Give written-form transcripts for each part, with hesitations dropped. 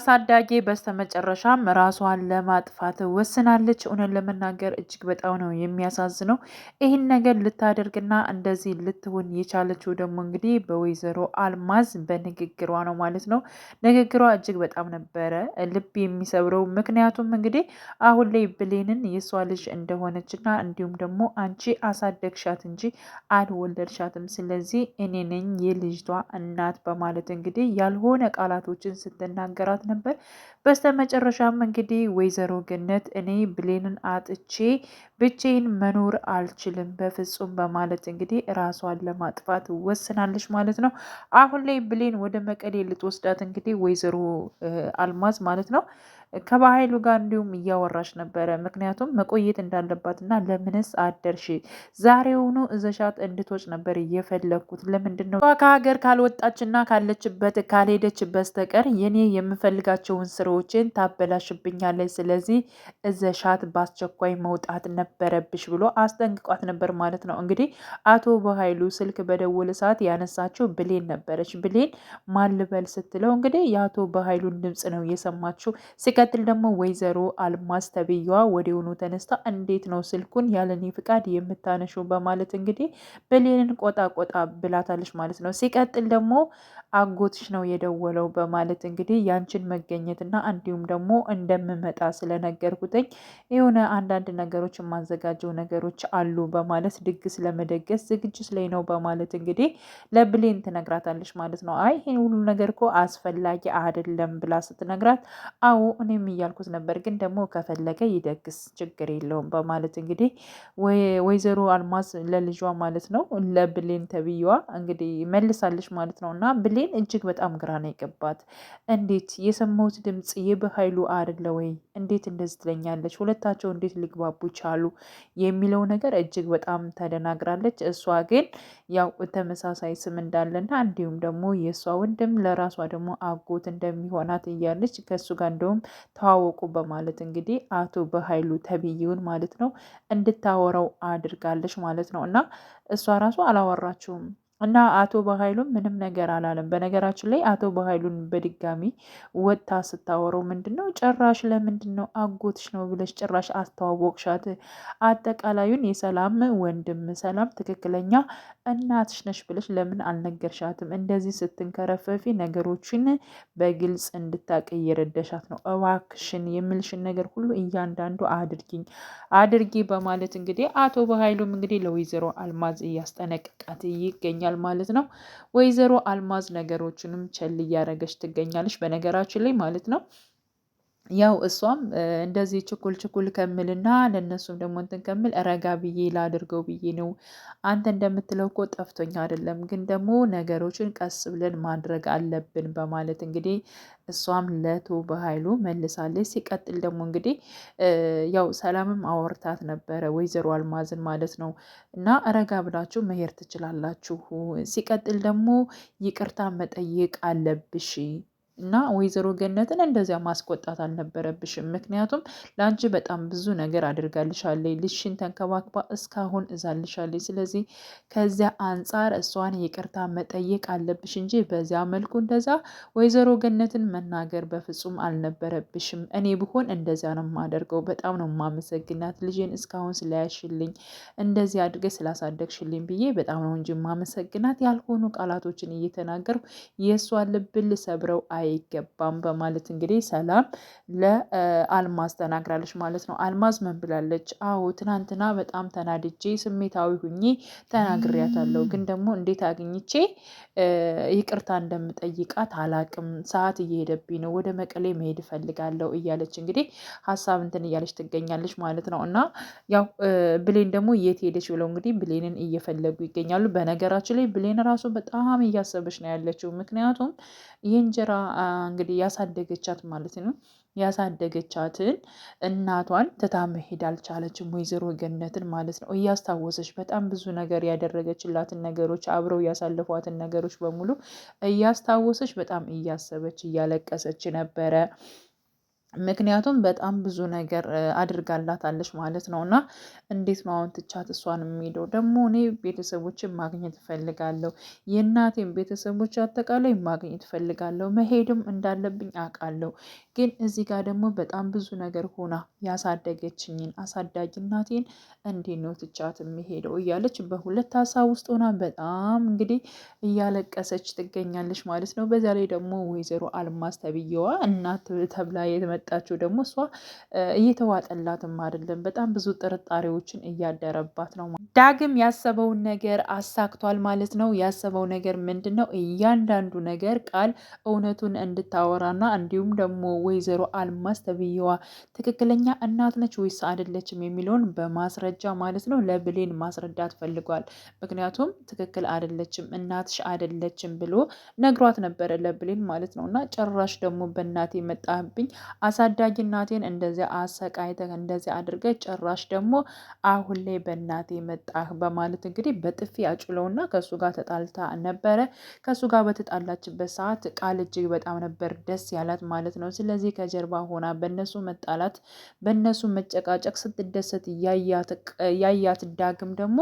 አሳዳጊ በስተመጨረሻም ራሷን ለማጥፋት ወስናለች። እውነት ለመናገር እጅግ በጣም ነው የሚያሳዝነው። ይህን ነገር ልታደርግና እንደዚህ ልትሆን የቻለችው ደግሞ እንግዲህ በወይዘሮ አልማዝ በንግግሯ ነው ማለት ነው። ንግግሯ እጅግ በጣም ነበረ ልብ የሚሰብረው። ምክንያቱም እንግዲህ አሁን ላይ ብሌንን የሷ ልጅ እንደሆነችና እንዲሁም ደግሞ አንቺ አሳደግሻት እንጂ አልወለድሻትም፣ ስለዚህ እኔ ነኝ የልጅቷ እናት በማለት እንግዲህ ያልሆነ ቃላቶችን ስትናገራት ነበር። በስተመጨረሻም እንግዲህ ወይዘሮ ገነት እኔ ብሌንን አጥቼ ብቻዬን መኖር አልችልም በፍጹም በማለት እንግዲህ ራሷን ለማጥፋት ወስናለች ማለት ነው። አሁን ላይ ብሌን ወደ መቀሌ ልትወስዳት እንግዲህ ወይዘሮ አልማዝ ማለት ነው ከባሀይሉ ጋር እንዲሁም እያወራች ነበረ። ምክንያቱም መቆየት እንዳለባትና ለምንስ አደርሽ ዛሬውኑ እዘሻት እንድትወጭ ነበር እየፈለግኩት። ለምንድን ነው ከሀገር ካልወጣችና ካለችበት ካልሄደች በስተቀር የኔ የምፈልጋቸውን ስራዎችን ታበላሽብኛለች። ስለዚህ እዘሻት በአስቸኳይ መውጣት ነበረብሽ ብሎ አስጠንቅቋት ነበር ማለት ነው። እንግዲህ አቶ በሀይሉ ስልክ በደወለ ሰዓት ያነሳችው ብሌን ነበረች። ብሌን ማልበል ስትለው እንግዲህ የአቶ በሀይሉን ድምጽ ነው የሰማችው። ሲቀጥል ደግሞ ወይዘሮ አልማዝ ተብዬዋ ወዲያውኑ ተነስታ እንዴት ነው ስልኩን ያለኔ ፍቃድ የምታነሺው በማለት እንግዲህ ብሌንን ቆጣ ቆጣ ብላታለች ማለት ነው። ሲቀጥል ደግሞ አጎትሽ ነው የደወለው በማለት እንግዲህ ያንቺን መገኘትና እንዲሁም ደግሞ እንደምመጣ ስለነገርኩትኝ የሆነ አንዳንድ ነገሮች የማዘጋጀው ነገሮች አሉ በማለት ድግስ ለመደገስ ዝግጅት ላይ ነው በማለት እንግዲህ ለብሌን ትነግራታለች ማለት ነው። አይ ይሄን ሁሉ ነገር እኮ አስፈላጊ አይደለም ብላ ስትነግራት አዎ እኔም እያልኩት ነበር፣ ግን ደግሞ ከፈለገ ይደግስ ችግር የለውም በማለት እንግዲህ ወይዘሮ አልማዝ ለልጇ ማለት ነው ለብሌን ተብዬዋ እንግዲህ መልሳለች ማለት ነው። እና ብሌን እጅግ በጣም ግራ ነው የገባት። እንዴት የሰማሁት ድምፅ የበሀይሉ አይደለ ወይ? እንዴት እንደዚህ ትለኛለች? ሁለታቸው እንዴት ሊግባቡ ቻሉ? የሚለው ነገር እጅግ በጣም ተደናግራለች። እሷ ግን ያው ተመሳሳይ ስም እንዳለና እንዲሁም ደግሞ የእሷ ወንድም ለራሷ ደግሞ አጎት እንደሚሆናት እያለች ከእሱ ጋር እንደውም ተዋወቁ በማለት እንግዲህ አቶ በሀይሉ ተብዬውን ማለት ነው እንድታወራው አድርጋለች ማለት ነው። እና እሷ ራሱ አላወራችውም እና አቶ በሀይሉም ምንም ነገር አላለም። በነገራችን ላይ አቶ በሀይሉን በድጋሚ ወጥታ ስታወረው ምንድን ነው ጭራሽ ለምንድን ነው አጎትሽ ነው ብለሽ ጭራሽ አስተዋወቅሻት? አጠቃላዩን የሰላም ወንድም ሰላም ትክክለኛ እናትሽ ነሽ ብለሽ ለምን አልነገርሻትም? እንደዚህ ስትንከረፈፊ ነገሮችን በግልጽ እንድታቅ እየረዳሻት ነው። እባክሽን የምልሽን ነገር ሁሉ እያንዳንዱ አድርጊ በማለት እንግዲህ አቶ በሀይሉም እንግዲህ ለወይዘሮ አልማዝ እያስጠነቀቃት ይገኛል ማለት ነው። ወይዘሮ አልማዝ ነገሮችንም ቸል እያደረገች ትገኛለች በነገራችን ላይ ማለት ነው። ያው እሷም እንደዚህ ችኩል ከምልና ለእነሱም ደግሞ እንትን ከምል ረጋ ብዬ ላድርገው ብዬ ነው። አንተ እንደምትለው እኮ ጠፍቶኝ አይደለም፣ ግን ደግሞ ነገሮችን ቀስ ብለን ማድረግ አለብን በማለት እንግዲህ እሷም ለቶ በሀይሉ መልሳለች። ሲቀጥል ደግሞ እንግዲህ ያው ሰላምም አወርታት ነበረ ወይዘሮ አልማዝን ማለት ነው። እና ረጋ ብላችሁ መሄድ ትችላላችሁ። ሲቀጥል ደግሞ ይቅርታ መጠየቅ አለብሽ እና ወይዘሮ ገነትን እንደዚያ ማስቆጣት አልነበረብሽም። ምክንያቱም ለአንቺ በጣም ብዙ ነገር አድርጋልሻለች፣ ልጅሽን ተንከባክባ እስካሁን እዛልሻለች። ስለዚህ ከዚያ አንጻር እሷን ይቅርታ መጠየቅ አለብሽ እንጂ በዚያ መልኩ እንደዛ ወይዘሮ ገነትን መናገር በፍጹም አልነበረብሽም። እኔ ብሆን እንደዚያ ነው የማደርገው። በጣም ነው የማመሰግናት ልጄን እስካሁን ስለያሽልኝ፣ እንደዚህ አድርገሽ ስላሳደግሽልኝ ብዬ በጣም ነው እንጂ የማመሰግናት። ያልሆኑ ቃላቶችን እየተናገርኩ የእሷን ልብ ልሰብረው አይገባም በማለት እንግዲህ ሰላም ለአልማዝ ተናግራለች ማለት ነው። አልማዝ ምን ብላለች? አዎ ትናንትና በጣም ተናድጄ ስሜታዊ ሁኜ ተናግሬያታለሁ፣ ግን ደግሞ እንዴት አግኝቼ ይቅርታ እንደምጠይቃት አላቅም። ሰዓት እየሄደብኝ ነው፣ ወደ መቀሌ መሄድ እፈልጋለሁ እያለች እንግዲህ ሀሳብ እንትን እያለች ትገኛለች ማለት ነው። እና ያው ብሌን ደግሞ የት ሄደች ብለው እንግዲህ ብሌንን እየፈለጉ ይገኛሉ። በነገራችን ላይ ብሌን ራሱ በጣም እያሰበች ነው ያለችው። ምክንያቱም የእንጀራ እንግዲህ ያሳደገቻት ማለት ነው ያሳደገቻትን እናቷን ትታ መሄድ አልቻለችም። ወይዘሮ ገነትን ማለት ነው እያስታወሰች በጣም ብዙ ነገር ያደረገችላትን ነገሮች አብረው ያሳለፏትን ነገሮች በሙሉ እያስታወሰች በጣም እያሰበች እያለቀሰች ነበረ። ምክንያቱም በጣም ብዙ ነገር አድርጋላታለች ማለት ነው። እና እንዴት ነው አሁን ትቻት እሷን የሚሄደው? ደግሞ እኔ ቤተሰቦችን ማግኘት እፈልጋለሁ፣ የእናቴን ቤተሰቦች አጠቃላይ ማግኘት እፈልጋለሁ፣ መሄድም እንዳለብኝ አውቃለሁ። ግን እዚህ ጋር ደግሞ በጣም ብዙ ነገር ሆና ያሳደገችኝን አሳዳጊ እናቴን እንዴት ነው ትቻት የሚሄደው? እያለች በሁለት ሀሳብ ውስጥ ሆና በጣም እንግዲህ እያለቀሰች ትገኛለች ማለት ነው። በዛ ላይ ደግሞ ወይዘሮ አልማዝ ተብዬዋ እናት ተብላ የመጣችው ደግሞ እሷ እየተዋጠላትም አይደለም። በጣም ብዙ ጥርጣሬዎችን እያደረባት ነው። ዳግም ያሰበውን ነገር አሳክቷል ማለት ነው። ያሰበው ነገር ምንድን ነው? እያንዳንዱ ነገር ቃል እውነቱን እንድታወራና እንዲሁም ደግሞ ወይዘሮ አልማዝ ተብዬዋ ትክክለኛ እናት ነች ወይስ አይደለችም የሚለውን በማስረጃ ማለት ነው ለብሌን ማስረዳት ፈልጓል። ምክንያቱም ትክክል አይደለችም እናትሽ አይደለችም ብሎ ነግሯት ነበረ ለብሌን ማለት ነው። እና ጭራሽ ደግሞ በእናቴ መጣህብኝ፣ አሳዳጊ እናቴን እንደዚያ አሰቃይተህ እንደዚያ አድርገህ ጭራሽ ደግሞ አሁን ላይ በእናቴ መጣህ በማለት እንግዲህ በጥፊ አጭለውና ከእሱ ጋር ተጣልታ ነበረ። ከእሱ ጋር በተጣላችበት ሰዓት ቃል እጅግ በጣም ነበር ደስ ያላት ማለት ነው። ስለዚህ ከጀርባ ሆና በእነሱ መጣላት በእነሱ መጨቃጨቅ ስትደሰት ያያት ዳግም ደግሞ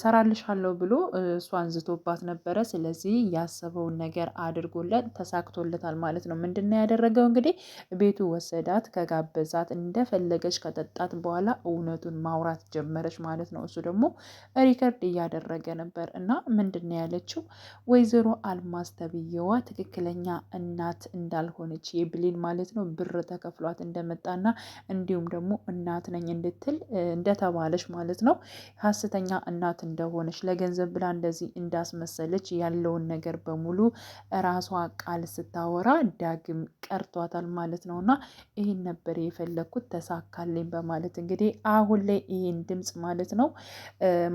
ሰራልሻለሁ ብሎ እሷን ዝቶባት ነበረ። ስለዚህ ያሰበውን ነገር አድርጎለት ተሳክቶለታል ማለት ነው። ምንድነው ያደረገው? እንግዲህ ቤቱ ወሰዳት፣ ከጋበዛት እንደፈለገች ከጠጣት በኋላ እውነቱን ማውራት ጀመረች ማለት ነው። እሱ ደግሞ ሪከርድ እያደረገ ነበር እና ምንድነው ያለችው? ወይዘሮ አልማዝ ተብዬዋ ትክክለኛ እናት እንዳልሆነች የብሌን ማለት ነው ብር ተከፍሏት እንደመጣና እንዲሁም ደግሞ እናት ነኝ እንድትል እንደተባለች ማለት ነው ሀሰተኛ እናት እንደሆነች ለገንዘብ ብላ እንደዚህ እንዳስመሰለች ያለውን ነገር በሙሉ ራሷ ቃል ስታወራ ዳግም ቀርቷታል ማለት ነው። እና ይህን ነበር የፈለግኩት ተሳካልኝ በማለት እንግዲህ አሁን ላይ ይህን ድምፅ ማለት ነው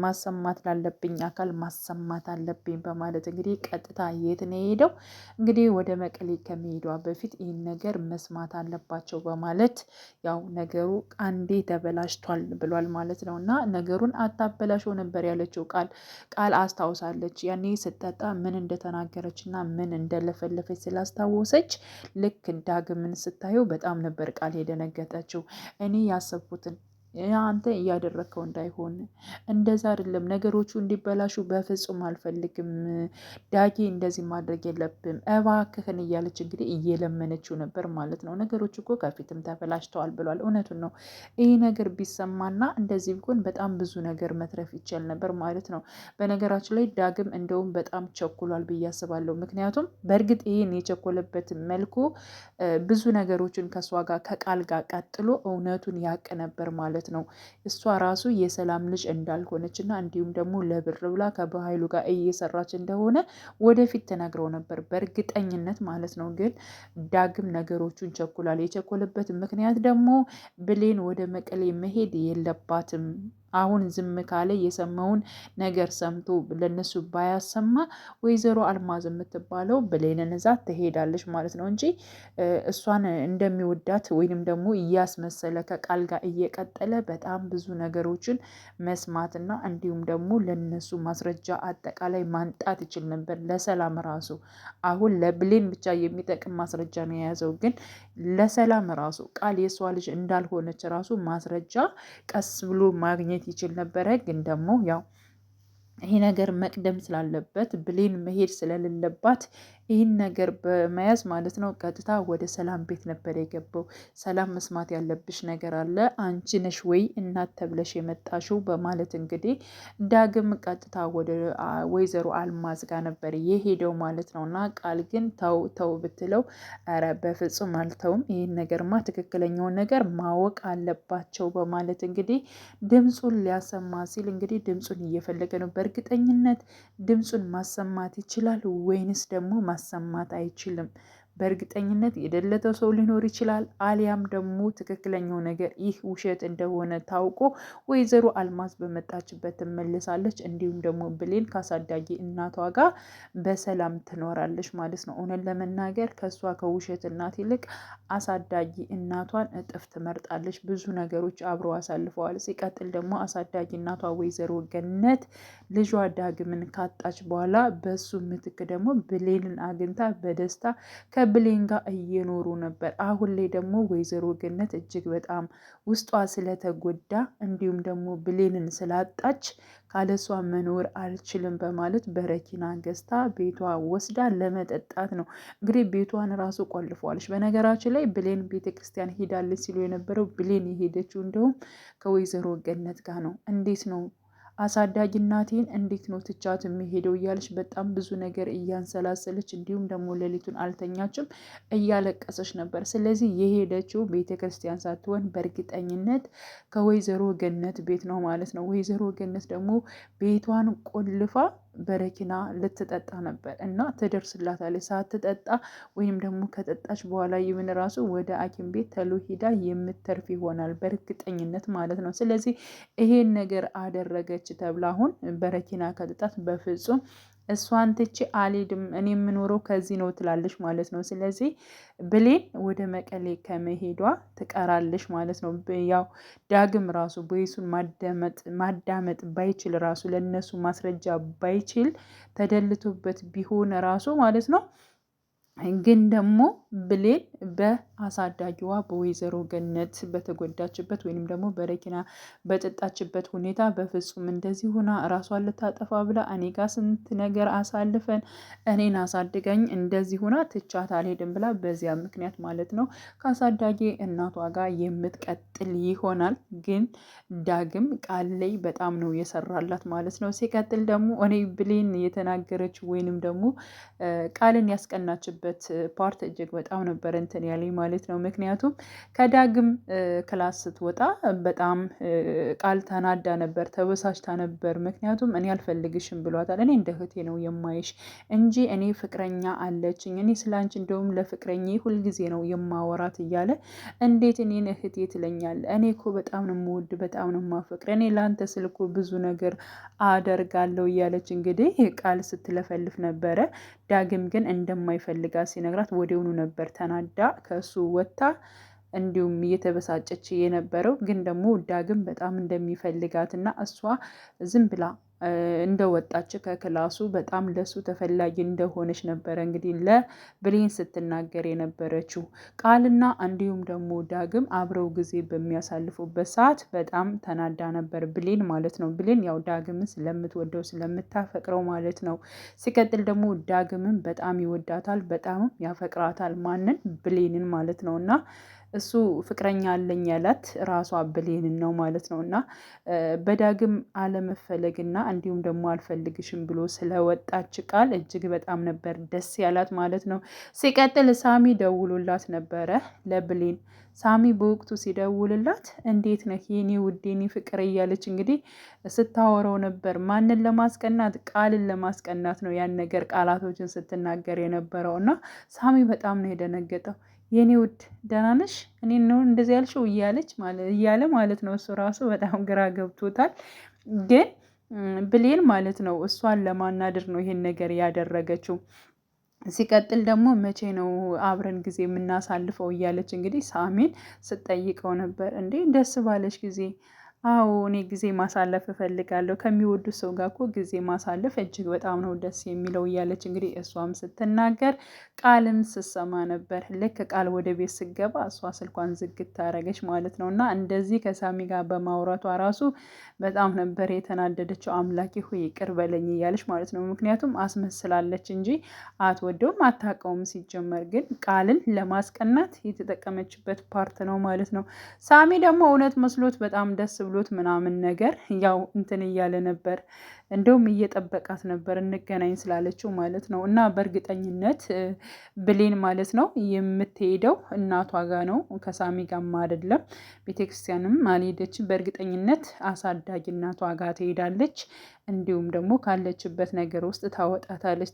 ማሰማት ላለብኝ አካል ማሰማት አለብኝ በማለት እንግዲህ ቀጥታ የት ነው የሄደው? እንግዲህ ወደ መቀሌ ከመሄዷ በፊት ይህን ነገር መስማት አለባቸው በማለት ያው ነገሩ አንዴ ተበላሽቷል ብሏል ማለት ነው። እና ነገሩን አታበላሸው ነበር ያለችው ቃል አስታውሳለች። ያኔ ስትጠጣ ምን እንደተናገረች እና ምን እንደለፈለፈች ስላስታወሰች ልክ ዳግምን ስታየው በጣም ነበር ቃል የደነገጠችው። እኔ ያሰብኩትን አንተ እያደረግከው እንዳይሆን እንደዛ አይደለም፣ ነገሮቹ እንዲበላሹ በፍጹም አልፈልግም፣ ዳጊ እንደዚህ ማድረግ የለብም እባክህን እያለች እንግዲህ እየለመነችው ነበር ማለት ነው። ነገሮች እኮ ከፊትም ተበላሽተዋል ብሏል። እውነቱን ነው። ይህ ነገር ቢሰማና እንደዚህ ቢሆን በጣም ብዙ ነገር መትረፍ ይቻል ነበር ማለት ነው። በነገራችን ላይ ዳግም እንደውም በጣም ቸኩሏል ብዬ አስባለሁ። ምክንያቱም በእርግጥ ይህን የቸኮለበት መልኩ ብዙ ነገሮችን ከእሷ ጋር ከቃል ጋር ቀጥሎ እውነቱን ያቅ ነበር ማለት ነው። እሷ ራሱ የሰላም ልጅ እንዳልሆነች እና እንዲሁም ደግሞ ለብር ብላ ከበኃይሉ ጋር እየሰራች እንደሆነ ወደፊት ተናግረው ነበር በእርግጠኝነት ማለት ነው። ግን ዳግም ነገሮቹን ቸኩሏል። የቸኮለበት ምክንያት ደግሞ ብሌን ወደ መቀሌ መሄድ የለባትም፣ አሁን ዝም ካለ የሰማውን ነገር ሰምቶ ለነሱ ባያሰማ ወይዘሮ አልማዝ የምትባለው ብሌንን እዛ ትሄዳለች ማለት ነው እንጂ እሷን እንደሚወዳት ወይንም ደግሞ እያስመሰለ ከቃል ጋር እየቀጠለ በጣም ብዙ ነገሮችን መስማትና እንዲሁም ደግሞ ለነሱ ማስረጃ አጠቃላይ ማንጣት ይችል ነበር። ለሰላም ራሱ አሁን ለብሌን ብቻ የሚጠቅም ማስረጃ ነው የያዘው። ግን ለሰላም ራሱ ቃል የሷ ልጅ እንዳልሆነች ራሱ ማስረጃ ቀስ ብሎ ማግኘት ይችል ነበረ። ግን ደግሞ ያው ይሄ ነገር መቅደም ስላለበት ብሌን መሄድ ስለሌለባት ይህን ነገር በመያዝ ማለት ነው ቀጥታ ወደ ሰላም ቤት ነበር የገባው። ሰላም መስማት ያለብሽ ነገር አለ፣ አንቺ ነሽ ወይ እናት ተብለሽ የመጣሽው በማለት እንግዲህ ዳግም ቀጥታ ወደ ወይዘሮ አልማዝ ጋር ነበር የሄደው ማለት ነው። እና ቃል ግን ተው ተው ብትለው ኧረ በፍጹም አልተውም፣ ይህን ነገርማ ትክክለኛውን ነገር ማወቅ አለባቸው በማለት እንግዲህ ድምፁን ሊያሰማ ሲል እንግዲህ ድምፁን እየፈለገ ነው። በእርግጠኝነት ድምፁን ማሰማት ይችላል ወይንስ ደግሞ ማሰማት አይችልም? በእርግጠኝነት የደለተው ሰው ሊኖር ይችላል። አሊያም ደግሞ ትክክለኛው ነገር ይህ ውሸት እንደሆነ ታውቆ ወይዘሮ አልማዝ በመጣችበት ትመለሳለች። እንዲሁም ደግሞ ብሌን ካሳዳጊ እናቷ ጋር በሰላም ትኖራለች ማለት ነው። እውነት ለመናገር ከእሷ ከውሸት እናት ይልቅ አሳዳጊ እናቷን እጥፍ ትመርጣለች። ብዙ ነገሮች አብረው አሳልፈዋል። ሲቀጥል ደግሞ አሳዳጊ እናቷ ወይዘሮ ገነት ልጇ ዳግምን ካጣች በኋላ በሱ ምትክ ደግሞ ብሌንን አግኝታ በደስታ ከብሌን ጋር እየኖሩ ነበር። አሁን ላይ ደግሞ ወይዘሮ ገነት እጅግ በጣም ውስጧ ስለተጎዳ እንዲሁም ደግሞ ብሌንን ስላጣች ካለሷ መኖር አልችልም በማለት በረኪና ገዝታ ቤቷ ወስዳ ለመጠጣት ነው። እንግዲህ ቤቷን ራሱ ቆልፈዋለች። በነገራችን ላይ ብሌን ቤተክርስቲያን ሄዳለች ሲሉ የነበረው ብሌን የሄደችው እንደውም ከወይዘሮ ገነት ጋር ነው። እንዴት ነው አሳዳጊ እናቴን እንዴት ነው ትቻት የሚሄደው እያለች በጣም ብዙ ነገር እያንሰላሰለች እንዲሁም ደግሞ ሌሊቱን አልተኛችም፣ እያለቀሰች ነበር። ስለዚህ የሄደችው ቤተክርስቲያን ሳትሆን በእርግጠኝነት ከወይዘሮ ገነት ቤት ነው ማለት ነው። ወይዘሮ ገነት ደግሞ ቤቷን ቆልፋ በረኪና ልትጠጣ ነበር እና ትደርስላታለች። ሳትጠጣ ወይም ደግሞ ከጠጣች በኋላ ይምን ራሱ ወደ ሐኪም ቤት ተሎ ሂዳ የምትተርፍ ይሆናል በእርግጠኝነት ማለት ነው። ስለዚህ ይሄን ነገር አደረገች ተብላ አሁን በረኪና ከጠጣት በፍጹም እሷን ትቼ አልሄድም እኔ የምኖረው ከዚህ ነው ትላለች ማለት ነው። ስለዚህ ብሌን ወደ መቀሌ ከመሄዷ ትቀራለች ማለት ነው። ያው ዳግም ራሱ ቦይሱን ማዳመጥ ባይችል ራሱ ለነሱ ማስረጃ ባይችል ተደልቶበት ቢሆን ራሱ ማለት ነው ግን ደግሞ ብሌን በአሳዳጊዋ በወይዘሮ ገነት በተጎዳችበት ወይንም ደግሞ በረኪና በጠጣችበት ሁኔታ በፍጹም እንደዚህ ሆና ራሷን ልታጠፋ ብላ እኔ ጋር ስንት ነገር አሳልፈን እኔን አሳድገኝ እንደዚህ ሆና ትቻት አልሄድም ብላ በዚያ ምክንያት ማለት ነው ከአሳዳጊ እናቷ ጋር የምትቀጥል ይሆናል። ግን ዳግም ቃል ላይ በጣም ነው የሰራላት ማለት ነው። ሲቀጥል ደግሞ እኔ ብሌን የተናገረች ወይንም ደግሞ ቃልን ያስቀናችበት ፓርት እጅግ በጣም ነበር እንትን ያለኝ ማለት ነው። ምክንያቱም ከዳግም ክላስ ስትወጣ በጣም ቃል ተናዳ ነበር፣ ተበሳጭታ ነበር። ምክንያቱም እኔ አልፈልግሽም ብሏታል። እኔ እንደ እህቴ ነው የማይሽ እንጂ እኔ ፍቅረኛ አለችኝ፣ እኔ ስላንቺ እንደውም ለፍቅረኛ ሁልጊዜ ነው የማወራት እያለ እንዴት እኔን እህቴ ትለኛል? እኔ እኮ በጣም ነው የምወድ፣ በጣም ነው የማፈቅር፣ እኔ ለአንተ ስልኮ ብዙ ነገር አደርጋለሁ እያለች እንግዲህ ቃል ስትለፈልፍ ነበረ። ዳግም ግን እንደማይፈልጋት ሲነግራት ወዲያውኑ ነበር ተናዳ ከሱ ወጥታ እንዲሁም እየተበሳጨች የነበረው። ግን ደግሞ ዳግም በጣም እንደሚፈልጋትና እሷ ዝም ብላ እንደወጣች ከክላሱ በጣም ለሱ ተፈላጊ እንደሆነች ነበረ እንግዲህ ለብሌን ስትናገር የነበረችው። ቃልና እንዲሁም ደግሞ ዳግም አብረው ጊዜ በሚያሳልፉበት ሰዓት በጣም ተናዳ ነበር ብሌን ማለት ነው። ብሌን ያው ዳግምን ስለምትወደው ስለምታፈቅረው ማለት ነው። ሲቀጥል ደግሞ ዳግምን በጣም ይወዳታል፣ በጣም ያፈቅራታል። ማንን? ብሌንን ማለት ነው። እና እሱ ፍቅረኛ አለኝ ያላት ራሷ ብሌንን ነው ማለት ነው። እና በዳግም አለመፈለግና እንዲሁም ደግሞ አልፈልግሽም ብሎ ስለወጣች ቃል እጅግ በጣም ነበር ደስ ያላት ማለት ነው። ሲቀጥል ሳሚ ደውሎላት ነበረ ለብሌን። ሳሚ በወቅቱ ሲደውልላት እንዴት ነህ የኔ ውድ የኔ ፍቅር እያለች እንግዲህ ስታወራው ነበር። ማንን ለማስቀናት? ቃልን ለማስቀናት ነው ያን ነገር ቃላቶችን ስትናገር የነበረው። እና ሳሚ በጣም ነው የደነገጠው። የኔ ውድ ደህና ነሽ? እኔን ነው እንደዚህ ያልሽው እያለ ማለት ነው። እሱ ራሱ በጣም ግራ ገብቶታል። ግን ብሌን ማለት ነው እሷን ለማናደር ነው ይሄን ነገር ያደረገችው። ሲቀጥል ደግሞ መቼ ነው አብረን ጊዜ የምናሳልፈው እያለች እንግዲህ ሳሚን ስትጠይቀው ነበር። እንዴ ደስ ባለሽ ጊዜ? አዎ እኔ ጊዜ ማሳለፍ እፈልጋለሁ፣ ከሚወዱት ሰው ጋር እኮ ጊዜ ማሳለፍ እጅግ በጣም ነው ደስ የሚለው እያለች እንግዲህ እሷም ስትናገር ቃልም ስሰማ ነበር። ልክ ቃል ወደ ቤት ስገባ እሷ ስልኳን ዝግት ታደረገች ማለት ነው። እና እንደዚህ ከሳሚ ጋር በማውራቷ ራሱ በጣም ነበር የተናደደችው። አምላኬ ሆይ ይቅር በለኝ እያለች ማለት ነው። ምክንያቱም አስመስላለች እንጂ አትወደውም አታውቀውም። ሲጀመር ግን ቃልን ለማስቀናት የተጠቀመችበት ፓርት ነው ማለት ነው። ሳሚ ደግሞ እውነት መስሎት በጣም ደስ ብሎት ምናምን ነገር ያው እንትን እያለ ነበር። እንደውም እየጠበቃት ነበር እንገናኝ ስላለችው ማለት ነው። እና በእርግጠኝነት ብሌን ማለት ነው የምትሄደው እናቷ ጋ ነው፣ ከሳሚ ጋርም አይደለም። ቤተክርስቲያንም አልሄደችም። በእርግጠኝነት አሳዳጊ እናቷ ጋር ትሄዳለች። እንዲሁም ደግሞ ካለችበት ነገር ውስጥ ታወጣታለች፣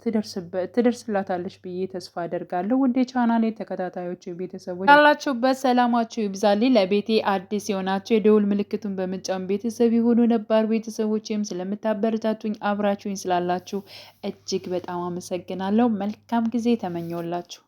ትደርስላታለች ብዬ ተስፋ አደርጋለሁ። ውድ የቻናሌ ተከታታዮች ቤተሰቦች ያላችሁበት ሰላማችሁ ይብዛልኝ። ለቤቴ አዲስ የሆናችሁ የደውል ምልክቱን በመጫን ቤተሰብ የሆኑ ነባር ቤተሰቦችም ስለምታበረታቱኝ አብራችሁኝ ስላላችሁ እጅግ በጣም አመሰግናለሁ። መልካም ጊዜ ተመኘውላችሁ።